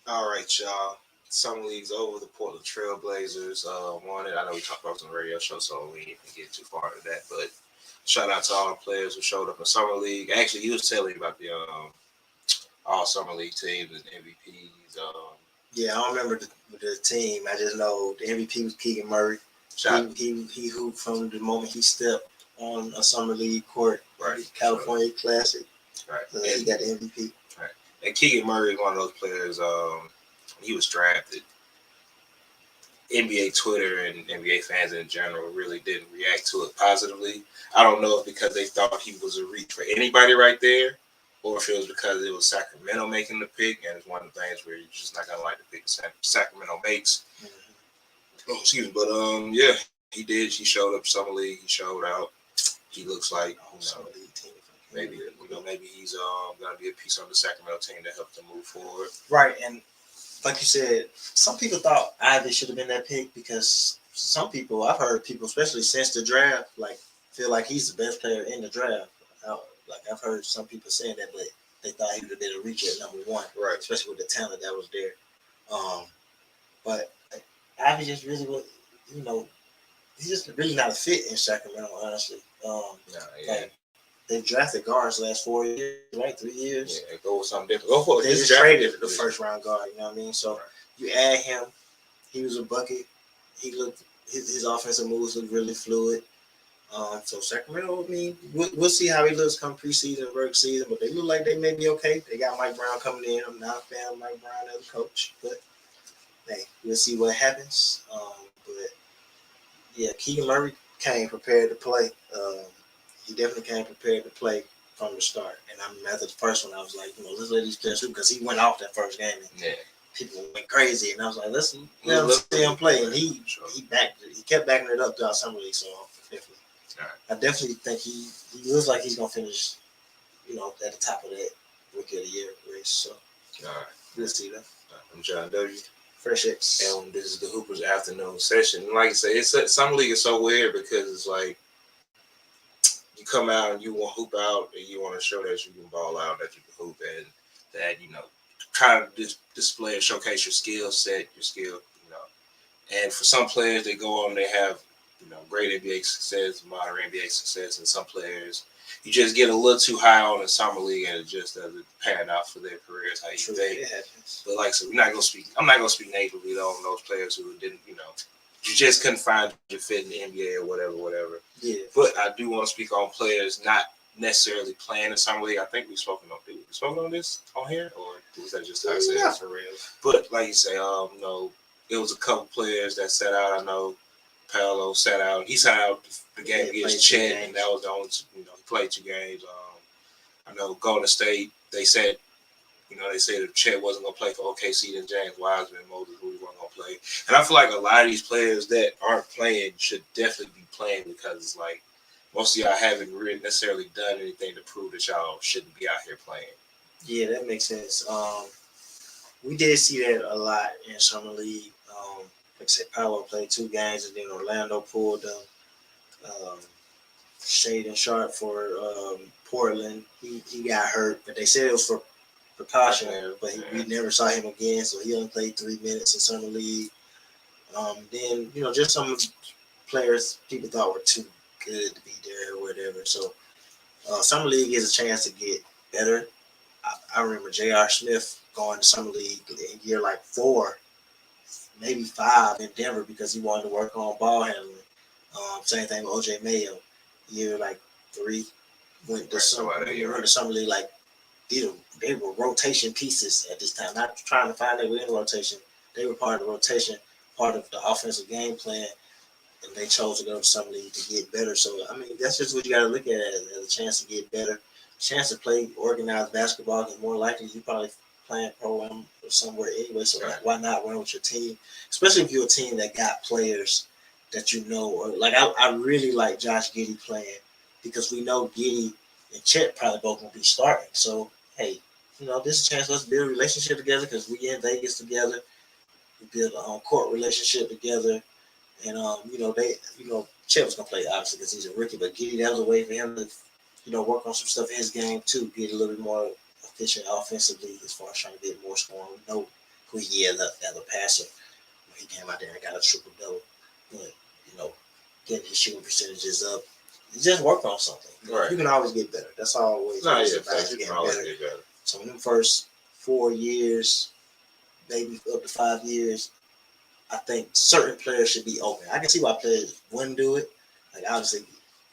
All right, y'all. Summer league's over. The Portland Trail Blazers won it. I know we talked about it on the radio show, so we ain't gonna get too far into that. But shout out to all the players who showed up in summer league. Actually, he was telling me about the all summer league teams and MVPs. Yeah, I don't remember the team. I just know the MVP was Keegan Murray. He hooped from the moment he stepped on a summer league court, right? California Classic. Right. And he got the MVP. Right. And Keegan Murray is one of those players. He was drafted. NBA Twitter and NBA fans in general really didn't react to it positively. I don't know if because they thought he was a reach for anybody right there, or if it was because it was Sacramento making the pick, and it's one of the things where you're just not gonna like the pick Sacramento makes. Mm-hmm. Oh, excuse me, but yeah, he did. He showed up summer league. He showed out. He looks like summer league team. Maybe he's gonna be a piece on the Sacramento team to help them move forward. Right, and like you said, some people thought Ivy should have been that pick because some people, I've heard people, especially since the draft, like feel like he's the best player in the draft. Like I've heard some people saying that, but they thought he would have been a reach at number one, right? Especially with the talent that was there. But Ivy just really was, he's just really not a fit in Sacramento, honestly. They've drafted guards the last 4 years, right? 3 years. Yeah, go with something different. Go for it. They just traded the first round guard, you know what I mean? So you add him, he was a bucket. He looked his offensive moves look really fluid. So Sacramento, I mean, we'll see how he looks come preseason, work season, but they look like they may be okay. They got Mike Brown coming in. I'm not a fan of Mike Brown as a coach, but hey, we'll see what happens. But yeah, Keegan Murray came prepared to play. He definitely came prepared to play from the start. And I mean, after the first one, I was like, let's let these players shoot because he went off that first game and people went crazy. And I was like, let's see him play. And he kept backing it up throughout summer league. So definitely, I definitely think he looks like he's gonna finish, at the top of that rookie of the year race. So we'll see that. I'm John W. Fresh X. And this is the Hoopers afternoon session. And like I say, summer league is so weird because it's like, you come out and you want to hoop out and you want to show that you can ball out, that you can hoop, and that, try to display and showcase your skill set, your skill, And for some players, they go on, they have, great NBA success, modern NBA success, and some players, you just get a little too high on the summer league and it just doesn't pan out for their careers how you think. But like I said, I'm not going to speak negatively on those players who didn't, you just couldn't find your fit in the NBA or whatever. Yeah. But I do want to speak on players not necessarily playing in summer league. I think we spoken on this on here, or was that just how I said it for real? But like you say, it was a couple players that sat out. I know Paolo sat out. He sat out the game against Chet, and that was the only. He played 2 games. I know Golden State. They said if Chet wasn't going to play for OKC, then James Wiseman and Moses Moody weren't going to play. And I feel like a lot of these players that aren't playing should definitely be playing because it's like most of y'all haven't really necessarily done anything to prove that y'all shouldn't be out here playing. Yeah, that makes sense. We did see that a lot in summer league. Like I said, Paolo played 2 games, and then Orlando pulled them. Shaden Sharp for Portland, he got hurt, but they said it was for precaution, but we never saw him again, so he only played 3 minutes in summer league. Then just some players people thought were too good to be there or whatever. So summer league is a chance to get better. I remember J.R. Smith going to summer league in year like 4, maybe 5 in Denver because he wanted to work on ball handling. Same thing with O.J. Mayo, year like 3 went to summer league like. They were rotation pieces at this time. Not trying to find they were in rotation. They were part of the rotation, part of the offensive game plan, and they chose to go to summer league to get better. So, I mean, that's just what you got to look at as a chance to get better, chance to play organized basketball, and more likely you probably playing pro-am or somewhere anyway. So why not run with your team, especially if you're a team that got players that or like I really like Josh Giddey playing because we know Giddey and Chet probably both going to be starting. So, hey, this is a chance. Let's build a relationship together because we in Vegas together. We build a court relationship together, and Chet was gonna play obviously because he's a rookie, but Giddey, that was a way for him to work on some stuff in his game too, get a little bit more efficient offensively as far as trying to get more scoring. We know who he is as a passer. He came out there and got a triple double, but getting his shooting percentages up. Just work on something. Right. You can always get better. That's always. No, yeah, facts. You can always get better. So in the first 4 years, maybe up to 5 years, I think certain players should be open. I can see why players wouldn't do it. Like obviously,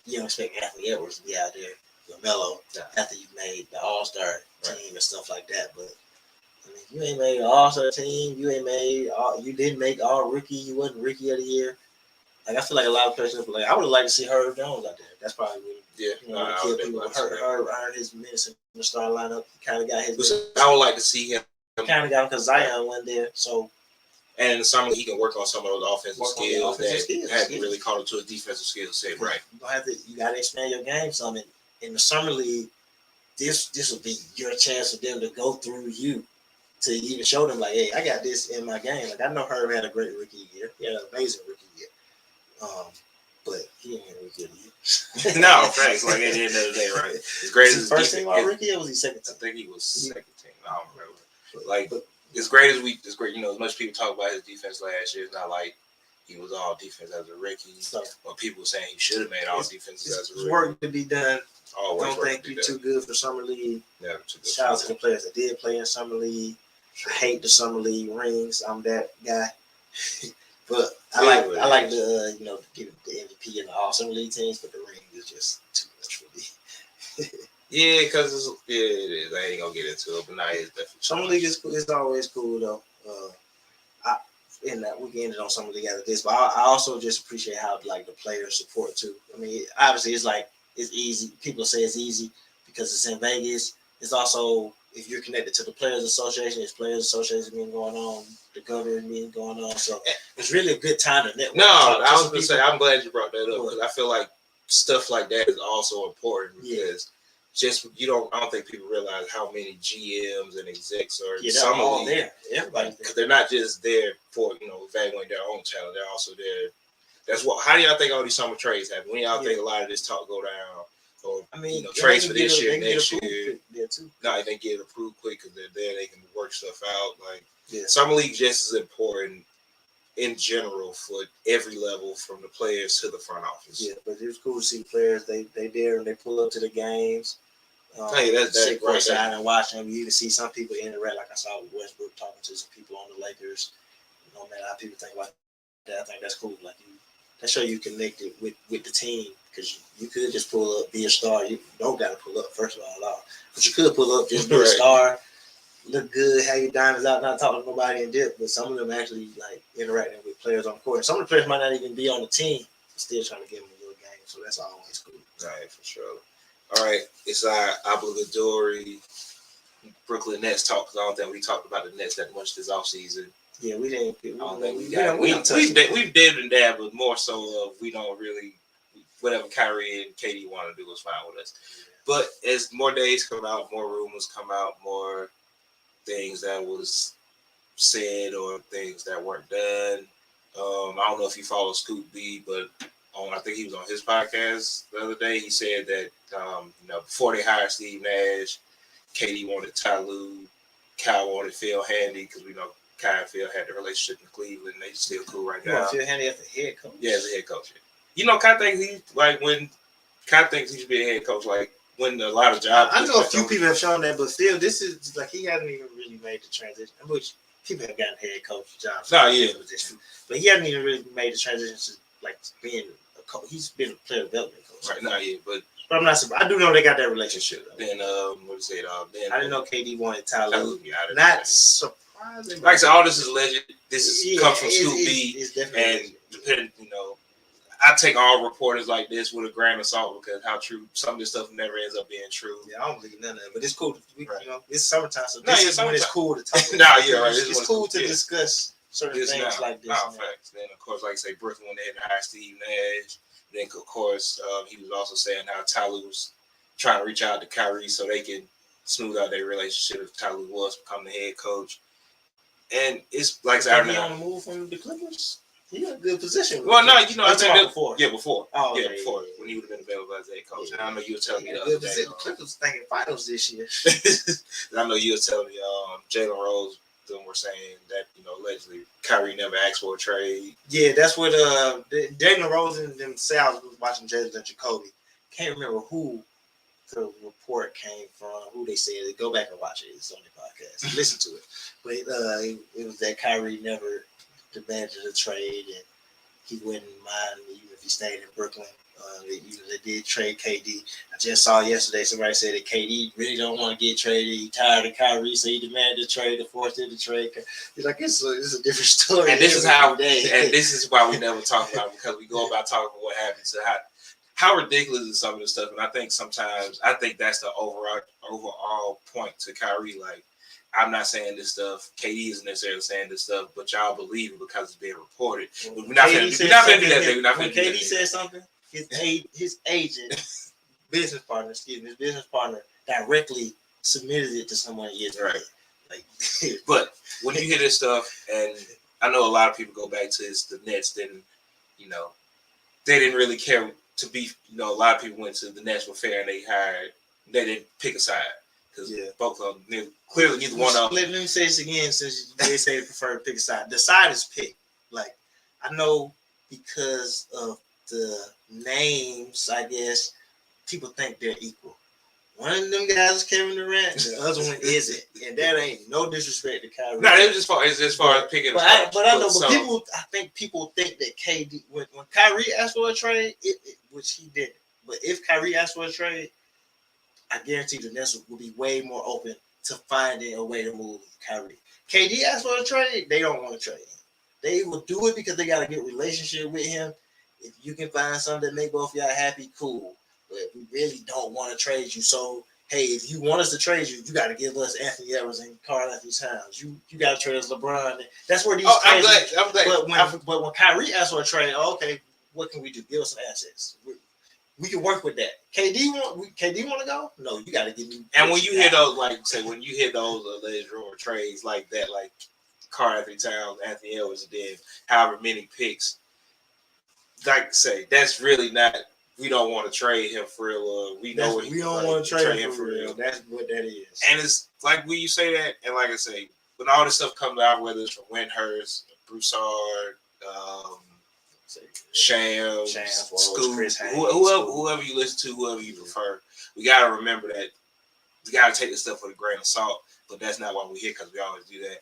you don't expect Anthony Edwards to be out there, LaMelo, after you made the All-Star team and stuff like that. But I mean, you ain't made an All-Star team. You didn't make All Rookie. You wasn't Rookie of the Year. Like I feel like a lot of players like I would have liked to see Herb Jones out there. That's probably what kill people. Herb earned his minutes in the starting lineup. He kind of got his. I would like to see him. Kind of got him because Zion went there. So. And in the summer, he can work on some of those offensive skills that hadn't really caught up to his defensive skill set. Right. You got to expand your game some. In the summer league, this will be your chance for them to go through you to even show them like, hey, I got this in my game. Like I know Herb had a great rookie year. He had an amazing rookie year. But he ain't a rookie of the year. No, facts. Like at the end of the day, right? As great as first team all rookie, or was he second team? I think he was second team. I don't remember. But as great as as much people talk about his defense last year, it's not like he was all defense as a rookie. So, or people were saying he should have made all defenses as a rookie. Work to be done. Always don't think you're too good for summer league. Never too good. Shout out to the players that did play in summer league. I hate the summer league rings. I'm that guy. But I like the give the MVP in the all summer league teams, but the ring is just too much for me. Yeah, because it is. I ain't gonna get into it, but nah, it's definitely summer league is cool. It's always cool though. We can end it on summer league after this, but I also just appreciate how the player support too. I mean, obviously it's easy. People say it's easy because it's in Vegas. It's also if you're connected to the Players Association, it's Players Association meeting going on, the government meeting going on. So it's really a good time to network. No, I was gonna say I'm glad you brought that up because I feel like stuff like that is also important because I don't think people realize how many GMs and execs are in summer league. There. Everybody, because they're not just there for evaluating their own talent. They're also there. How do y'all think all these summer trades happen? When y'all think a lot of this talk go down? Or trades for this year, next year. No, they get approved quick because they're there. They can work stuff out. Summer league just as important in general for every level, from the players to the front office. Yeah, but it was cool to see players. They there and they pull up to the games. That's sit courtside and watch them. You even see some people interact. Like I saw Westbrook talking to some people on the Lakers. No matter how people think about that, I think that's cool. That show you connected with the team because you could just pull up, be a star. You don't got to pull up first of all, but you could pull up, just be a star, look good, have your diamonds out, not talking to nobody and dip. But some of them actually interacting with players on the court. Some of the players might not even be on the team, but still trying to get them a little game. So that's always cool. Right, for sure. All right, it's our obligatory Brooklyn Nets talk because I don't think we talked about the Nets that much this offseason. Yeah, we didn't. I don't think we got. We've dipped and dabbed, but more so we don't really. Whatever Kyrie and KD want to do is fine with us. But as more days come out, more rumors come out, more things that was said or things that weren't done. I don't know if you follow Scoop B, but I think he was on his podcast the other day. He said that before they hired Steve Nash, KD wanted Ty Lue, Kyle wanted Phil Handy because we know Kyle and Phil had the relationship in Cleveland. They still cool right now. Phil Handy as the head coach. Yeah, as the head coach. Kind thinks he should be a head coach. When a lot of jobs. I know a few people have shown that, but still, this is he hasn't even really made the transition. Which people have gotten head coach jobs. No, yeah, but he hasn't even really made the transition to being a coach. He's been a player development coach. Right now, yeah, but I'm not surprised. I do know they got that relationship. Then I didn't know KD wanted Tyler. Not surprising. Like I said, all this is legend. This is comes from Scoop B, and depending, I take all reporters like this with a grain of salt because how true some of this stuff never ends up being true. Yeah, I don't believe none of it, but it's cool. It's summertime, so it's cool to talk. It's cool to discuss certain things like this. Facts. Then of course, like I say, Brooklyn went ahead and hired Steve Nash. Then of course, he was also saying how Ty Lue was trying to reach out to Kyrie so they can smooth out their relationship if Ty Lue was become the head coach. And it's like I said, on the move from the Clippers. He got a good position. Well, no, I think before. Yeah, before. Oh, yeah, before when he would have been available as head coach. And I know you were telling me the other day. The Clippers thinking finals this year. I know you were telling me Jalen Rose them were saying that allegedly Kyrie never asked for a trade. Yeah, that's what Daniel Rose and themselves was watching Jalen and Jacoby. Can't remember who the report came from, who they said. Go back and watch it. It's on the podcast. Listen to it. But it was that Kyrie never demanded a trade, and he wouldn't mind even if he stayed in Brooklyn. They did trade KD. I just saw yesterday somebody said that KD really don't want to get traded. He tired of Kyrie, so he demanded a trade, forced him to trade. He's like, it's a different story. And this is why we never talk about it, because we go about talking about what happened to how ridiculous is some of this stuff. And I think sometimes that's the overall point to Kyrie. Like, I'm not saying this stuff. KD isn't necessarily saying this stuff, but y'all believe it because it's being reported. We're not going to do that. When KD said something, his agent, business partner directly submitted it to someone yesterday. Right. Like, but when you hear this stuff, and I know a lot of people go back to the Nets didn't, they didn't really care to be, a lot of people went to the Nets were fair and they didn't pick a side. Because both of them, clearly neither one of them. Let me say this again, since they say they prefer to pick a side. The side is picked. Like, I know because of the names, I guess, people think they're equal. One of them guys is Kevin Durant, the other one isn't. And that ain't no disrespect to Kyrie. No, it's as far as picking. I think people think that KD, when Kyrie asked for a trade, which he didn't. But if Kyrie asked for a trade, I guarantee the Nets will be way more open to finding a way to move Kyrie. KD asked for a trade, they don't want to trade him. They will do it because they got a good relationship with him. If you can find something that make both y'all happy, cool. But we really don't want to trade you. So, hey, if you want us to trade you, you got to give us Anthony Edwards and Karl Anthony Towns. You got to trade us LeBron. That's where these trades. I'm glad. But when Kyrie asked for a trade, okay, what can we do? Give us some assets. We can work with that. KD want to go? No, you got to give me. And when you hear those, when you hear those alleged rumor trades like that, like Karl Anthony Towns, Anthony Edwards, and then however many picks, that's really not. We don't want to trade him for real. We don't want to trade him for real. That's what that is. And it's like when you say that, and like I say, when all this stuff comes out, whether it's from Windhurst, Broussard, Shams, Scoop, whoever you listen to, whoever you prefer, we got to remember that we got to take this stuff with a grain of salt. But that's not why we're here, because we always do that.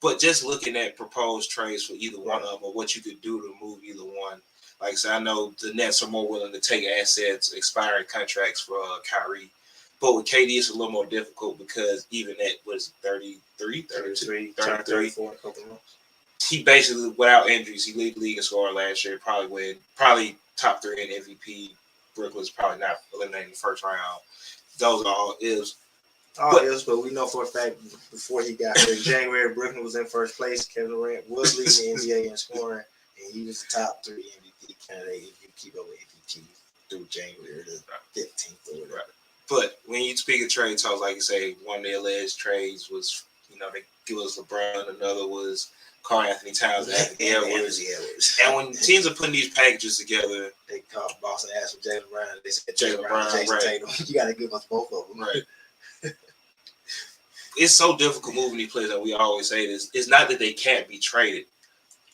But just looking at proposed trades for either one of them, or what you could do to move either one. Like I said, I know the Nets are more willing to take assets, expiring contracts for Kyrie. But with KD, it's a little more difficult because even at, 33, 34 in a couple months. He basically, without injuries, he led the league in scoring last year, probably top 3 in MVP. Brooklyn's probably not eliminating the first round. Those are all ifs. But we know for a fact before he got hurt in January, Brooklyn was in first place. Kevin Durant was leading the NBA in scoring, and he was the top 3 MVP candidate if you keep up with MVP through January the 15th or whatever. But when you speak of trade talks, like you say, one of the alleged trades was, they give us LeBron, another was Karl Anthony Towns and Anthony Edwards. And when teams are putting these packages together, they called Boston, asked for Jaylen Brown. They said Jaylen Brown, Jason Tatum. You got to give us both of them. Right. It's so difficult moving these players, and we always say this. It's not that they can't be traded,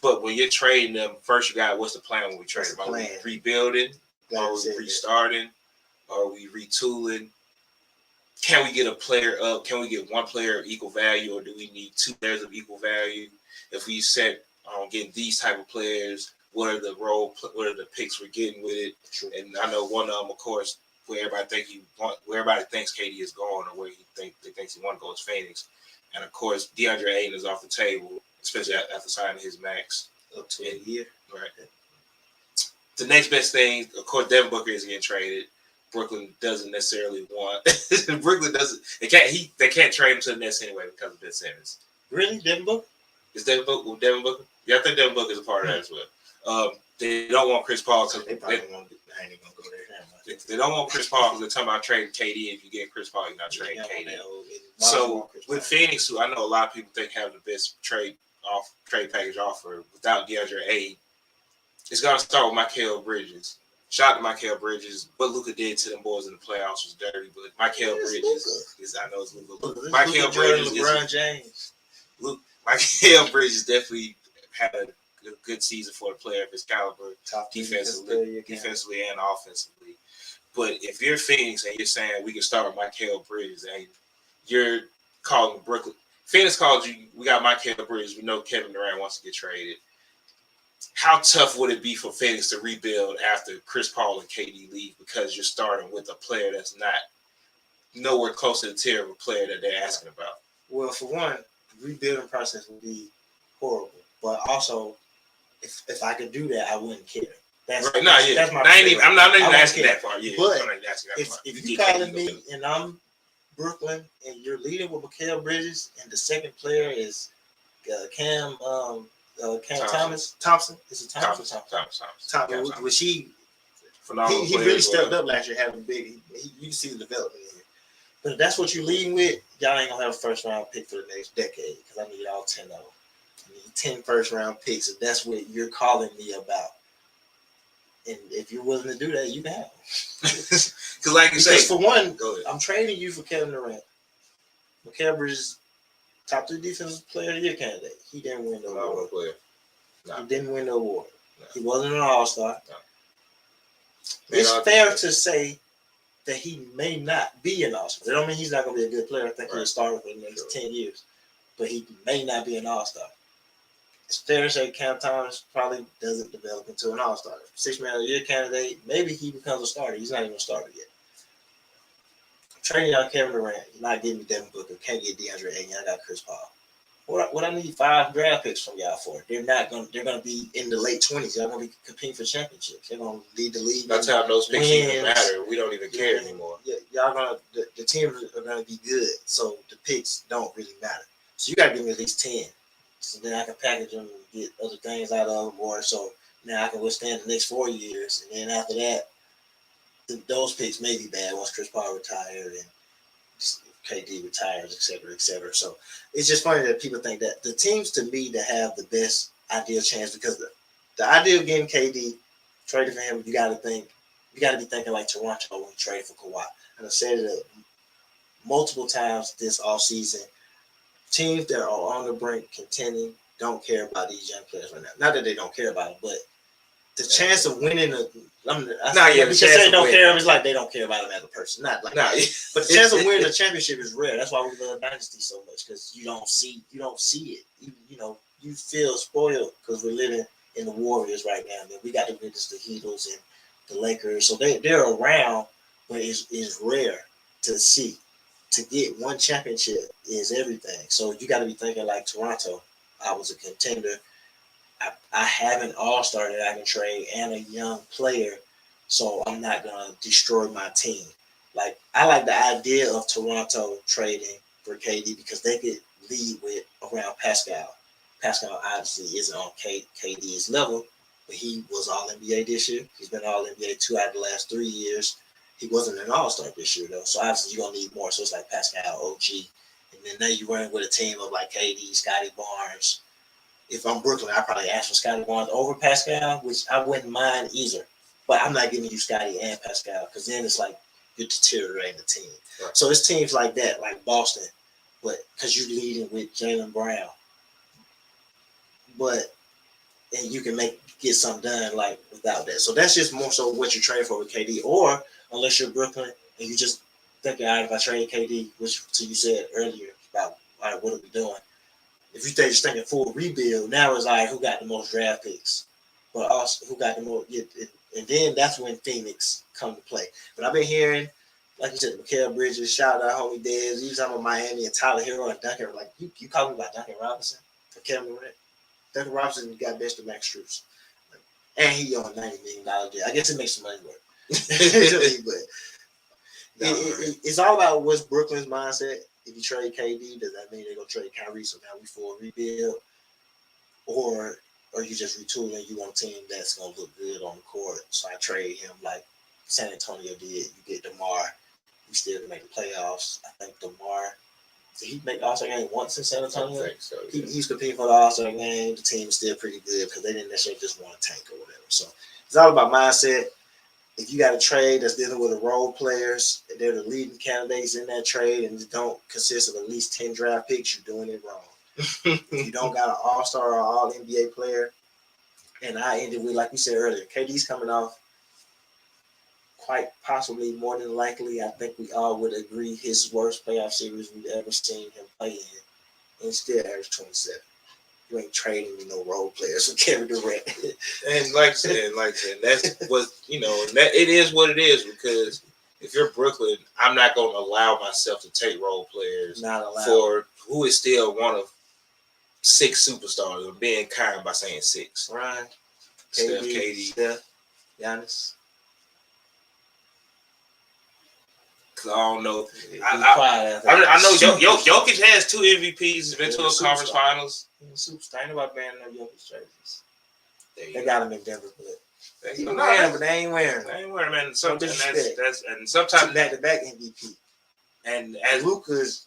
but when you're trading them, first you got what's the plan when we trade them? Are we rebuilding? Are we restarting? Are we retooling? Can we get a player up? Can we get one player of equal value, or do we need 2 players of equal value? If we set on getting these type of players, what are the picks we're getting with it? True. And I know one of them, of course, where everybody thinks KD is going, or where they thinks he want to go is Phoenix. And of course, DeAndre Ayton is off the table, especially after signing his max up to a year. Right. The next best thing, of course, Devin Booker is getting traded. Brooklyn doesn't necessarily want. Brooklyn doesn't. They can't trade him to the Nets anyway because of Ben Simmons. Really, Devin Booker? Is Devin Booker? Yeah, I think Devin Booker is a part of that as well. They don't want Chris Paul because they probably won't. I ain't gonna go there. They don't want Chris Paul because they're talking about trading KD. If you get Chris Paul, you're not trading KD. So with Phoenix, who I know a lot of people think have the best trade package offer without DeAndre Ayton, it's gonna start with Mikal Bridges. Shout out to Mikal Bridges. What Luka did to them boys in the playoffs was dirty, but Mikal Bridges is, I know it's Luka. Mikal Bridges LeBron James. look, Michael Bridges definitely had a good season for a player of his caliber, Top defensively and offensively. But if you're Phoenix and you're saying we can start with Michael Bridges and you're calling Brooklyn, Phoenix called you, we got Michael Bridges, we know Kevin Durant wants to get traded. How tough would it be for Phoenix to rebuild after Chris Paul and KD leave because you're starting with a player that's not nowhere close to the tier of a player that they're asking about? Well, for one, the rebuilding process would be horrible. But also, if I could do that, I wouldn't care. That's my. I'm not even asking that part. Yeah, but I'm not asking that part. If you calling me and I'm Brooklyn and you're leading with Mikal Bridges and the second player is Cam Thompson. Is it Thompson? Thompson. Which he really stepped up last year, having a big. You can see the development in him. But if that's what you're leading with, y'all ain't gonna have a first round pick for the next decade because I need all 10 of them. I need 10 first round picks if that's what you're calling me about. And if you're willing to do that, you can have them. Because like you say, for one, I'm trading you for Kevin Durant. Mikal Bridges, top 3 defensive player of the year candidate. He didn't win the award. He didn't win the award. He wasn't an all-star. It's fair to say that he may not be an all-star. That don't mean he's not going to be a good player. I think he'll start for the next 10 years. But he may not be an all-star. It's fair to say Cam Thomas probably doesn't develop into an all-star. 6-man of the year candidate, maybe he becomes a starter. He's not even a starter yet. Trading out Kevin Durant, you're not getting me Devin Booker. Can't get DeAndre Ayton. I got Chris Paul. What I need 5 draft picks from y'all for? They're gonna be in the late 20s. Y'all gonna be competing for championships. They're gonna lead the league. That's how those picks even matter. We don't even care anymore. Yeah, y'all the teams are gonna be good, so the picks don't really matter. So you gotta give me at least 10. So then I can package them and get other things out of them, or so now I can withstand the next 4 years. And then after that, those picks may be bad once Chris Paul retired and KD retires, et cetera, et cetera. So it's just funny that people think that the teams to me that have the best ideal chance, because the idea of getting KD traded for him, you got to be thinking like Toronto when you trade for Kawhi. And I've said it multiple times this offseason. Teams that are on the brink contending don't care about these young players right now. Not that they don't care about them, but the chance of winning because they don't care. It's like they don't care about him as a person. Not like but the chance of winning a championship is rare. That's why we love Dynasty so much, because you don't see it. You feel spoiled because we're living in the Warriors right now. Man, we got to witness the Heatles and the Lakers, so they're around, but it's rare to see. To get one championship is everything. So you got to be thinking like Toronto. I was a contender. I have an all-star that I can trade and a young player, so I'm not going to destroy my team. Like, I like the idea of Toronto trading for KD because they could lead with around Pascal. Pascal obviously isn't on KD's level, but he was All-NBA this year. He's been All-NBA 2 out of the last 3 years. He wasn't an all-star this year, though, so obviously you're going to need more. So it's like Pascal, OG, and then now you're running with a team of like KD, Scotty Barnes. If I'm Brooklyn, I'd probably ask for Scotty Barnes over Pascal, which I wouldn't mind either. But I'm not giving you Scotty and Pascal because then it's like you're deteriorating the team. Right. So it's teams like that, like Boston, but because you're leading with Jaylen Brown. And you can get something done like without that. So that's just more so what you trade for with KD. Or unless you're Brooklyn and you just think, all right, if I trade KD, which you said earlier about, all right, what are we doing? If you just thinking full rebuild, now it's like who got the most draft picks, but also who got the most, and then that's when Phoenix come to play. But I've been hearing, like you said, Mikal Bridges, shout out homie Dez, you talking about Miami and Tyler Hero and Duncan. Like you calling about Duncan Robinson for Kevin Durant? Duncan Robinson got best of Max Strus, and he on $90 million deal. I guess it makes some money work. But it's all about what's Brooklyn's mindset. If you trade KD, does that mean they're going to trade Kyrie? So now we full rebuild? Or you just retooling, you want a team that's going to look good on the court. So I trade him like San Antonio did. You get DeMar. You still can make the playoffs. I think DeMar, did he make the All-Star game once in San Antonio? I think so, yeah. He's competing for the All-Star game. The team is still pretty good because they didn't necessarily just want to tank or whatever. So it's all about mindset. If you got a trade that's dealing with the role players, they're the leading candidates in that trade, and it don't consist of at least 10 draft picks, you're doing it wrong. If you don't got an all-star or all NBA player, and I ended with, like we said earlier, KD's coming off quite possibly more than likely. I think we all would agree his worst playoff series we've ever seen him play in, and still averaged 27. You ain't trading with no role players for Kevin Durant. And like I said, that's what that it is what it is, because if you're Brooklyn, I'm not going to allow myself to take role players for who is still one of 6 superstars. I'm being kind by saying 6. Ryan, Steph, KD, Steph, Giannis. Because I don't know. I know Jokic has 2 MVPs. He's been to a conference finals. Superstar. Ain't nobody banning no Jokic jerseys. They got him in Denver, but they ain't wearing. They ain't wearing, man. Sometimes and sometimes back-to-back MVP. And as Luka's,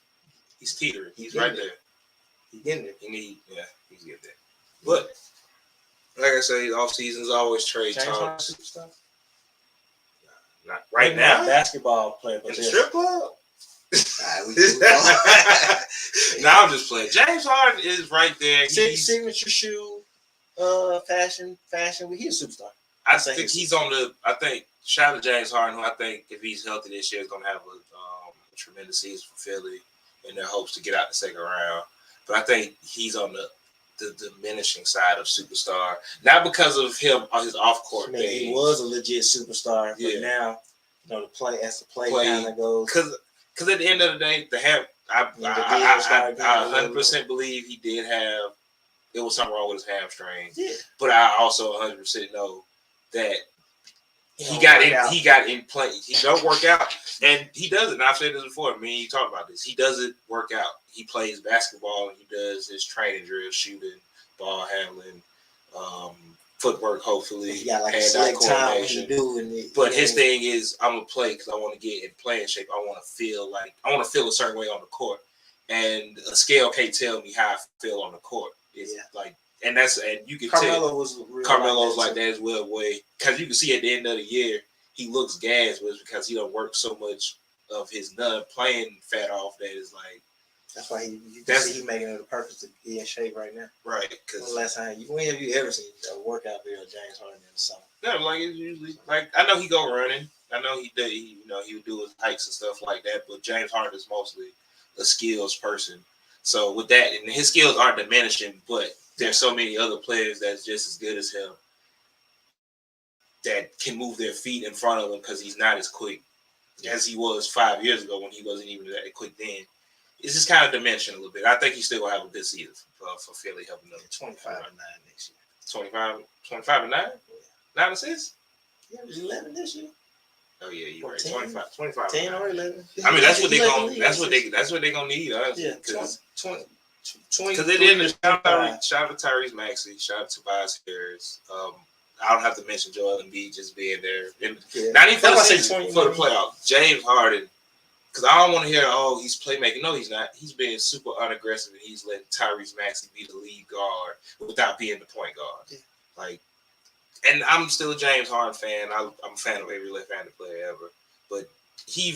he's teetering. He's right there. He's getting there. He's getting there. But like I say, off season's always trade talk. Superstar. Not right now. Not basketball player, but in the strip club. Now I'm just playing. James Harden is right there. Signature shoe, fashion. He's a superstar. I think he's on the. I think shout out to James Harden, who I think if he's healthy this year is going to have a tremendous season for Philly in their hopes to get out the second round. But I think he's on the diminishing side of superstar, not because of him on his off court thing. He was a legit superstar, but now the play kind of goes. Because at the end of the day, I 100% believe he did have. It was something wrong with his hamstring. Yeah. But I also 100% know that he got in play. He don't work out, and he doesn't. I've said this before. Me and you talked about this. He doesn't work out. He plays basketball, and he does his training drills, shooting, ball handling, footwork. Hopefully, he got like a slick time when he do. But his thing is, I'm gonna play because I want to get in playing shape. I want to feel a certain way on the court, and a scale can't tell me how I feel on the court. It's and you can Carmelo's like that as well, way because you can see at the end of the year he looks gassed, but it's because he don't work so much of his playing fat off that is like. That's why he's making it a purpose to be in shape right now. Right, because last time when have you ever seen a workout video of James Harden in the summer? No, like it's usually like I know he go running. I know he would do his hikes and stuff like that. But James Harden is mostly a skills person. So with that, and his skills aren't diminishing, but there's so many other players that's just as good as him that can move their feet in front of him because he's not as quick as he was 5 years ago when he wasn't even that quick then. It's just kind of dimension a little bit. I think he's still going to have a good season for Philly helping them. 25 and 9 next year. 25 and 9? 9 assists? Yeah, it was 11 this year. Oh yeah, you're right. 25 10 or 11. I mean, that's what they're going to need, honestly. Yeah, 20. Because they didn't shout out to Tyrese Maxey, shout out to Tobias Harris. I don't have to mention Joel Embiid just being there. Not even for the season, for the playoffs. James Harden. Because I don't want to hear, he's playmaking. No, he's not. He's being super unaggressive, and he's letting Tyrese Maxey be the lead guard without being the point guard. Yeah. And I'm still a James Harden fan. I'm a fan of every left-handed player ever. But he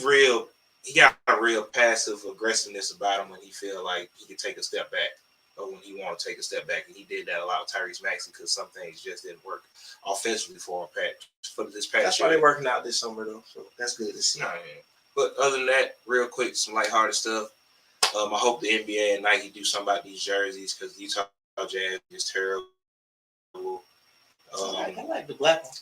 got a real passive aggressiveness about him when he feel like he could take a step back or when he want to take a step back. And he did that a lot with Tyrese Maxey because some things just didn't work offensively for him this past year. That's why they're working out this summer, though. So that's good to see. But other than that, real quick, some lighthearted stuff. I hope the NBA and Nike do something about these jerseys because Utah Jazz is terrible. I like the black one.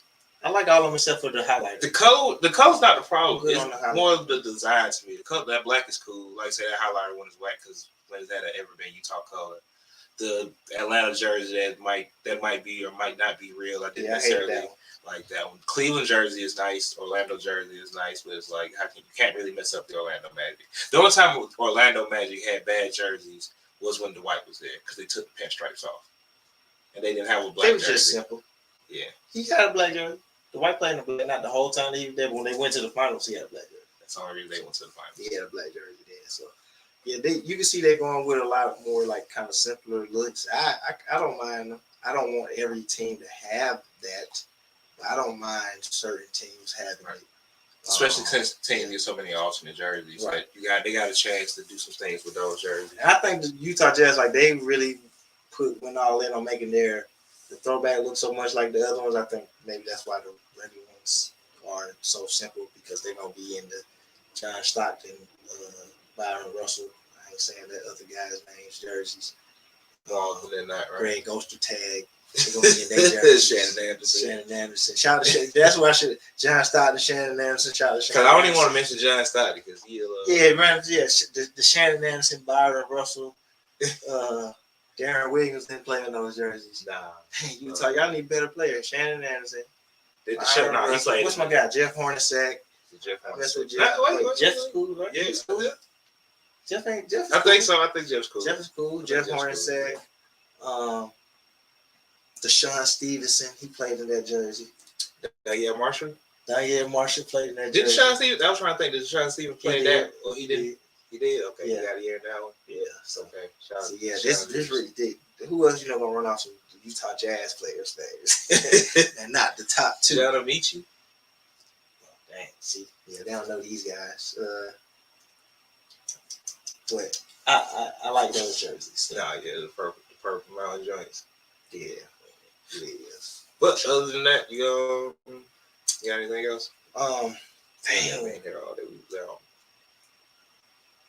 I like all of them except for the highlighter. The color's not the problem. It's more of the design to me. The color, that black is cool. Like I said, that highlighter one is whack because when has that ever been Utah color? The Atlanta jersey that might be or might not be real. I didn't necessarily like that one. Cleveland jersey is nice. Orlando jersey is nice, but it's like you can't really mess up the Orlando Magic. The only time Orlando Magic had bad jerseys was when Dwight was there because they took the pinstripes off and they didn't have a black jersey. It was just simple. Yeah, he had a black jersey. Dwight played in the black, not the whole time he was there. But when they went to the finals, he had a black jersey. That's the only reason they went to the finals. He had a black jersey then. So yeah, you can see they're going with a lot more like kind of simpler looks. I don't mind them. I don't want every team to have that. I don't mind certain teams having it. Especially since the team gets so many alternate jerseys, Right. They got a chance to do some things with those jerseys. And I think the Utah Jazz, like they really went all in on making the throwback look so much like the other ones. I think maybe that's why the regular ones are so simple because they're gonna be in the John Stockton, Byron Russell. I ain't saying that other guys' names, jerseys. More often than not, right? Greg Ghoster tag. They're gonna be in their jerseys. Shannon Anderson. Shout out to Shannon. That's what I should. John Stockton, Shannon Anderson. Shout out to Shannon. Because I don't even want to mention John Stockton because he. The Shannon Anderson, Byron Russell, Darren Williams didn't play in those jerseys. Nah. Hey, Utah, y'all need better players. Shannon Anderson. He played. What's my guy? Jeff Hornacek. Jeff Hornacek. Jeff's cool, right? Yeah, He's cool. Jeff ain't Jeff. I think so. I think Jeff's cool. Jeff is cool. Jeff Hornacek. Deshaun Stevenson, he played in that jersey. Danielle Marshall played in that jersey. Did jersey. Deshaun Stevenson? I was trying to think. Did Deshaun Stevenson play that? Or he did. He did. Okay, yeah. You got a year in that one. Yeah. So okay. This really did. Who else gonna run off some Utah Jazz players' names and not the top two? Shout out to meet you. Dang. See, yeah, they don't know these guys. But I like those jerseys. Nah, yeah, the purple mountain joints. Yeah, it is. But other than that, you got anything else? Damn, man, hear all that we was out.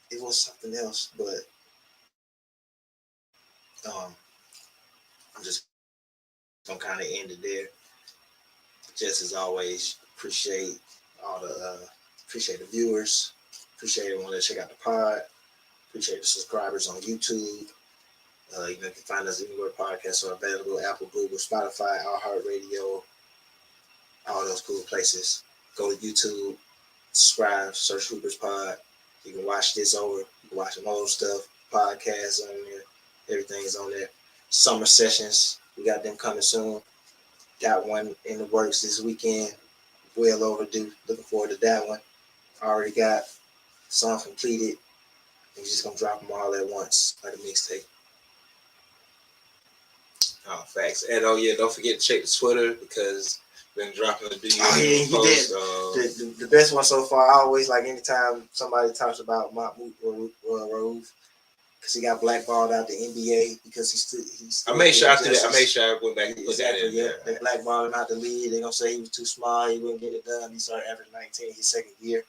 It was something else, but I'm just gonna kind of end it there. Just as always, appreciate the viewers, appreciate everyone that check out the pod, appreciate the subscribers on YouTube. You can find us anywhere podcasts are available: Apple, Google, Spotify, iHeartRadio, all those cool places. Go to YouTube, subscribe, search Hoopers Pod. You can watch this over. You can watch some old stuff, podcasts on there. Everything is on there. Summer sessions, we got them coming soon. Got one in the works this weekend. Well overdue. Looking forward to that one. Already got some completed. We're just gonna drop them all at once, like a mixtape. Oh, facts. And don't forget to check the Twitter because been dropping the video. Oh yeah, he did. The best one so far. I always like anytime somebody talks about Mahmoud Raouf because he got blackballed out the NBA because he's. I made sure I went back and put that in there. They blackballed him out the league. They're gonna say he was too small. He wouldn't get it done. He started averaging 19 his second year.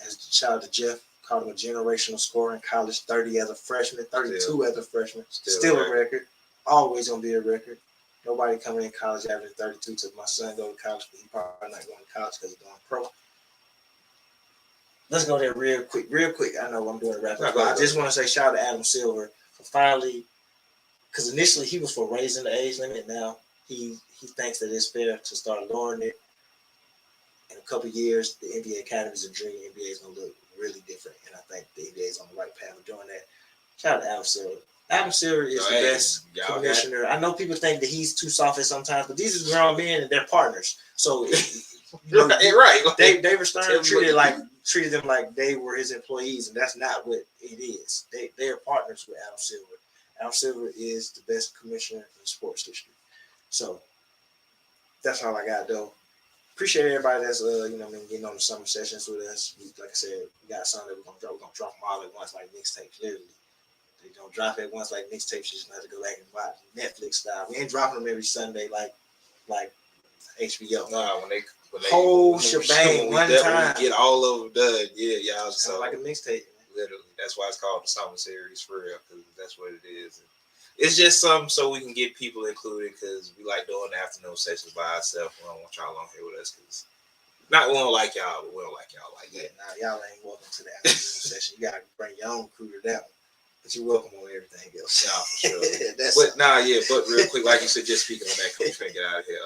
As a child of Jeff, called him a generational scorer in college. 30 as a freshman, 32 as a freshman. Still a record. Always gonna be a record. Nobody coming in college averaging 32 till my son go to college, but he's probably not going to college because he's going pro. Let's go there real quick. I know I'm doing a rapid fire. I just want to say shout out to Adam Silver for finally, because initially he was for raising the age limit. Now he thinks that it's fair to start lowering it. In a couple of years, the NBA Academy is a dream. The NBA is going to look really different, and I think the NBA is on the right path of doing that. Shout out to Adam Silver. Adam Silver is the best commissioner. I know people think that he's too soft sometimes, but these are grown men and they're partners. So, right. David Stern treated them like they were his employees, and that's not what it is. They are partners with Adam Silver. Adam Silver is the best commissioner in sports history. So that's all I got, though. Appreciate everybody that's getting on the summer sessions with us. Like I said, we got something that we're gonna drop. We're gonna drop them all at once, like mixtapes, literally. They don't drop it once like mixtapes. You just have to go back and watch Netflix style. We ain't dropping them every Sunday like HBO. Nah, when they whole shebang one time. We get all of them done. Yeah, y'all. It's kind of like a mixtape. Literally, that's why it's called the summer series for real, because that's what it is. And it's just something so we can get people included because we like doing the afternoon sessions by ourselves. We don't want y'all on here with us because we don't like y'all, but we don't like y'all like that. Nah, y'all ain't welcome to the afternoon session. You gotta bring your own crew to that one. But you're welcome on everything else. Yeah, for sure. But real quick, like you said, just speaking on that, because we're trying to get out of here.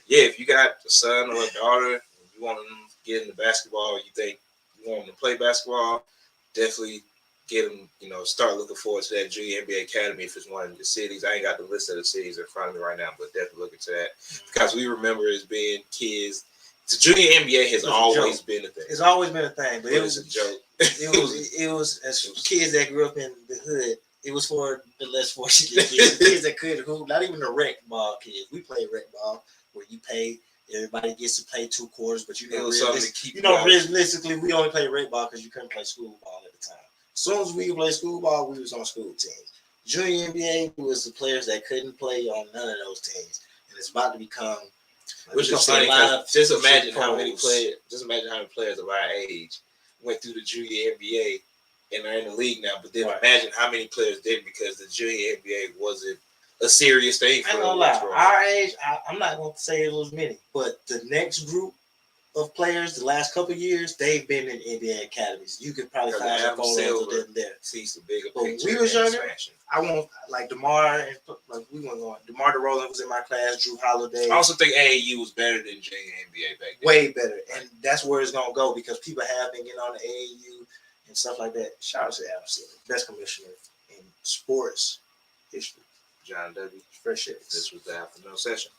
If you got a son or a daughter, and you want them to get into basketball, or you think you want them to play basketball, definitely get them, start looking forward to that Junior NBA Academy if it's one of the cities. I ain't got the list of the cities in front of me right now, but definitely look into that. Because we remember as being kids, the Junior NBA has always been a thing. It's always been a thing, but it was a joke. It was as kids that grew up in the hood. It was for the less fortunate kids, the kids that could hoop. Not even the rec ball kids. We played rec ball where you pay Everybody gets to play 2 quarters, but It was something to keep realistically, we only played rec ball because you couldn't play school ball at the time. As soon as we could play school ball, we was on school teams. Junior NBA was the players that couldn't play on none of those teams, and it's about to become. Which is funny because just imagine how many players of our age went through the junior NBA and are in the league now. But then imagine how many players didn't because the junior NBA wasn't a serious thing for I ain't gonna lie. Our age, I'm not gonna say it was many, but the next group of players, the last couple of years, they've been in NBA academies. You could probably find some photos of them there. Sees the bigger but picture. When we was younger, I want like DeMar and like we went on. DeMar DeRozan was in my class. Drew Holiday. I also think AAU was better than junior NBA back then. Way better, and that's where it's gonna go because people have been getting on the AAU and stuff like that. Shout out to Adam Silver, best commissioner in sports history. John W. Fresh X. This was the afternoon session.